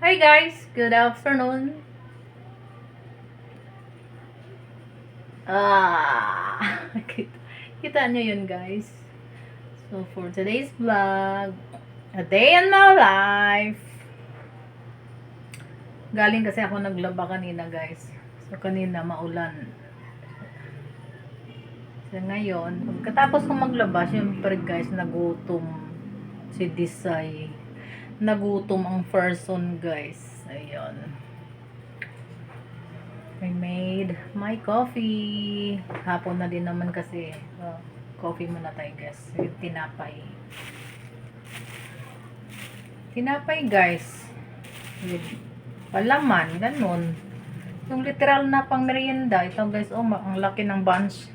Hi guys, good afternoon. Kita, kita nyo yun guys. So for today's vlog, a day in my life. Galing kasi ako naglaba kanina guys. So kanina maulan. So ngayon, pagkatapos ko maglaba, syempre guys, nagutom si Disay. Nagutom ang person guys. Ayun. I made my coffee. Hapon na din naman kasi. Coffee muna tayo guys. With tinapay. Tinapay guys. With palaman. Ganun. Yung literal na pang merienda. Ito guys. Oh, ang laki ng buns.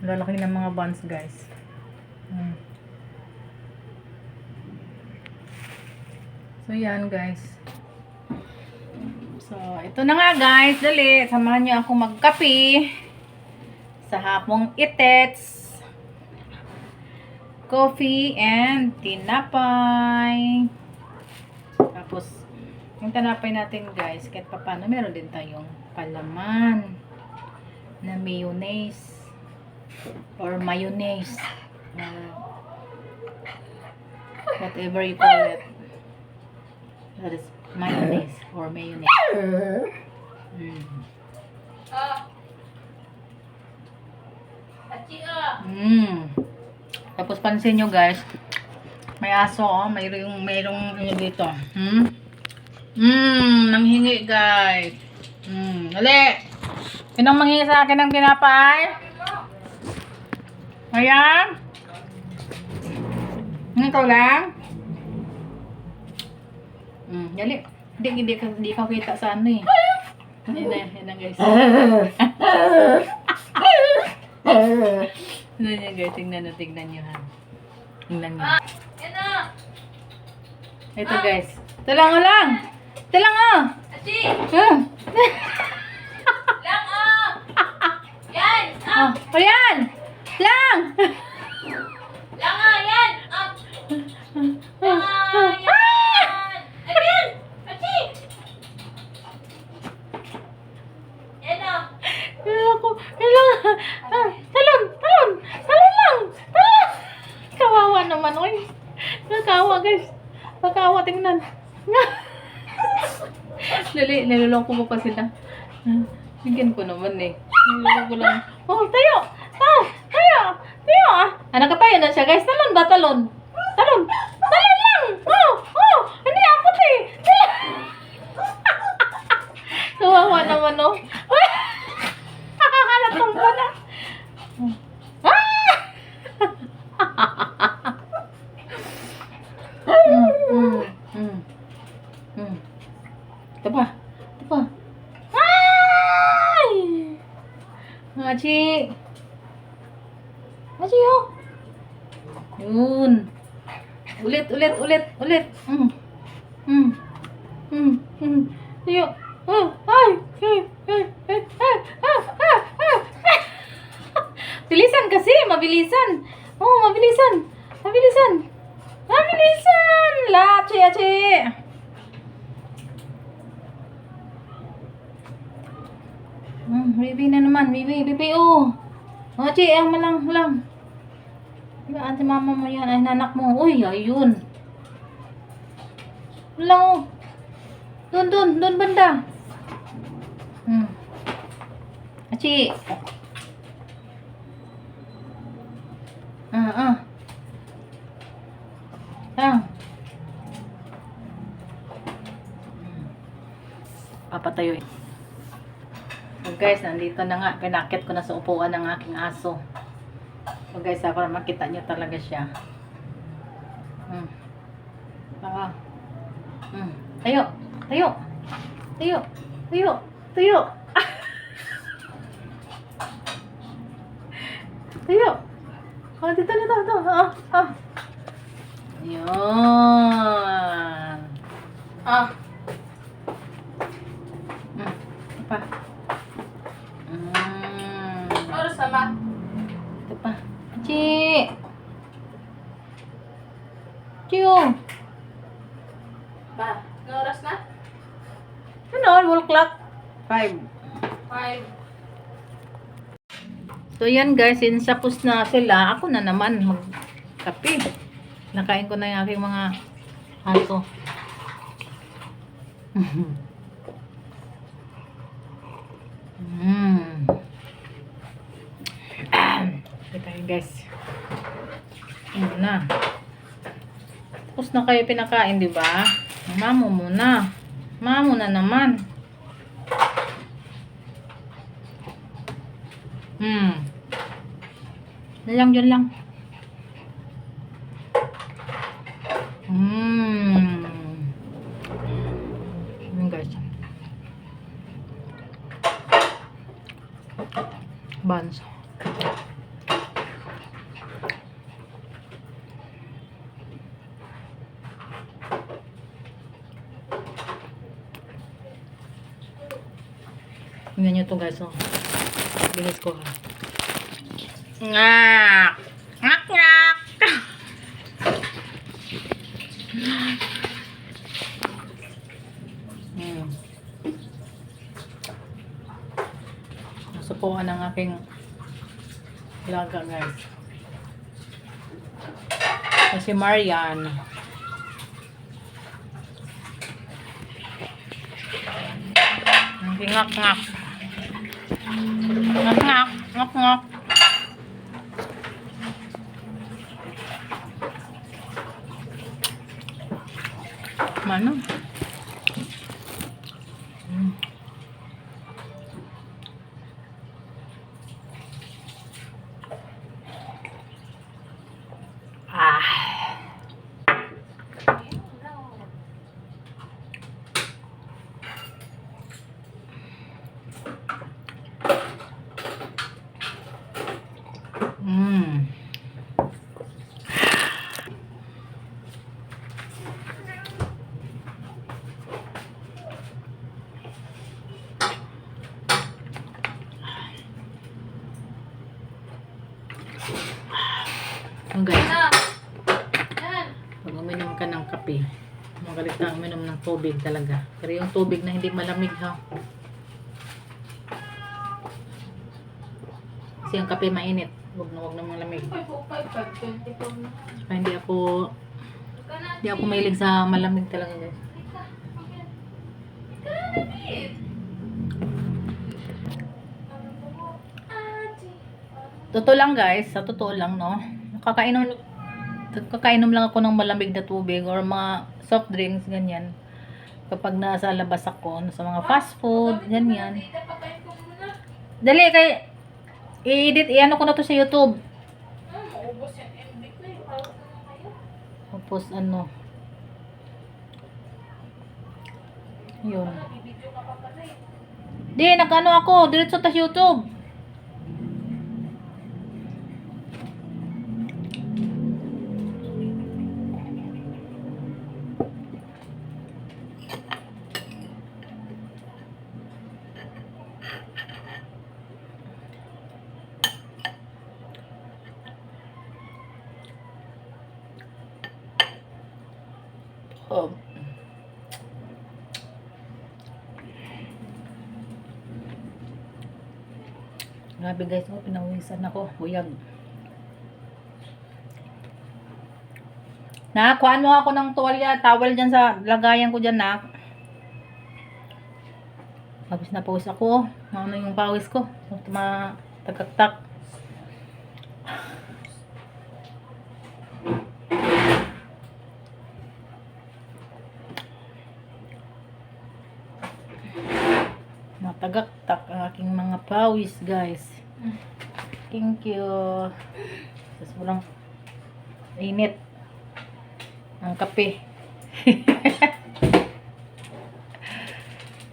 Ang lalaki ng mga buns guys. So yan guys. So ito na nga guys. Dali. Samahan niyo ako magkape. Sa hapong itets. Coffee and tinapay. Tapos yung tinapay natin guys. Kahit pa paano meron din tayong palaman. Na mayonnaise. Or mayonnaise. Whatever you call it. That is mayonnaise or mayonnaise. Tapos pansin nyo guys, may aso oh, mayroong ano dito. Nanghingi guys. Dali. Sinong manghingi sa akin ng tinapay? Ayan. Ikaw lang? Dali. Hindi ka kita sa ano eh. Yan na guys. Tingnan nyo guys. Tingnan nyo ha. Tingnan nyo. Ito guys. Ito lang o lang. Ito lang o. Ati! Lang Yan! O yan. Lang. Lang yan! Lang yan! Ayan! Ati! Yan Kailangan. Talon lang. Kawawa naman. Oy. Nakawa guys. Nakawa. Tingnan. Dali. Nilulong ko pa sila. Bigyan ko naman eh. Nilulong ko lang. Oh, tayo. Tayo. Nakatayo na siya guys. Talon ba? Talon lang. Hindi apot eh. Kawawa naman oh. Natumba na. Ito pa. Ay! Machi oh. Yun. Ulit. Tayo. Ay. Bilisan kasi, mabilisan. Mabilisan. Achi. Bibi na naman, bibi oh. Achi, malang. Diba, ate mama mo yan, ay nanak mo. Uy, ayun. Malang oh. Doon banda. Achi. Papatayo. So guys, nandito na nga. Pinakit ko na sa upuan ng aking aso. So guys, para makita nyo talaga siya. Tayo. Tayo. Oh, dito. Yun. Pa. Oras sama. Ito pa. Chi oh. Ba, anong oras na? Ano, wall clock? 5. 5. So yan guys, since tapos na sila, ako na naman magkape. Nakain ko na yung aking mga aso. Okay tayo guys. Ano na. Tapos na kayo pinakain, di ba? Mamo muna. Mamo na naman. Yun lang. Yun guys. Buns. Tingnan nyo to guys. Oh. Bilis ko ha. Ngak! Ngak ngak! Nasupuan ang aking laga guys. Kasi Marian. Ngak ngak. Ngak ngak. Ngak ngak. Mana? Guys, Yan. pag uminom ka ng kape, magalit na uminom ng tubig talaga. Pero yung tubig na hindi malamig ha. Kasi yung kape mainit. Huwag na malamig. 5:05, 5:24 na. Saka hindi ako mahilig sa malamig talaga guys. Totoo lang guys, sa totoo lang no. Kakainom lang ako ng malamig na tubig or mga soft drinks ganyan. Kapag nasa labas ako, sa mga fast food, ganyan. Dali kay i-edit, i-ano ko na to sa YouTube. Maubos yung MB ko eh. Pawag na kayo. Tapos ano. Yun. Bibidyo ka pa pala eh. Di, nag-ano ako, diretso ta sa YouTube. Oh. Grabe guys, oh, pinawisan ako. Buyag. Kuhaan mo ako ng tuwalya, towel dyan sa lagayan ko dyan, nak. Pawis na pawis ako. Ano yung pawis ko? Tagaktak. Matagaktak ang aking mga pawis, guys. Thank you. Tapos walang init ang kape.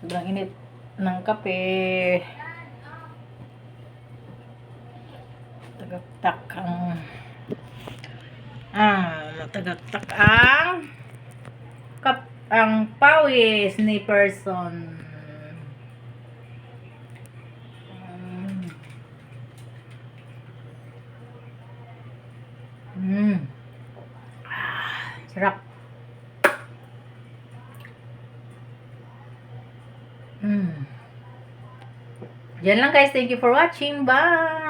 Sobrang init ng kape. Tagaktak matagaktak ang pawis ni person. Sarap. Yan lang guys. Thank you for watching. Bye!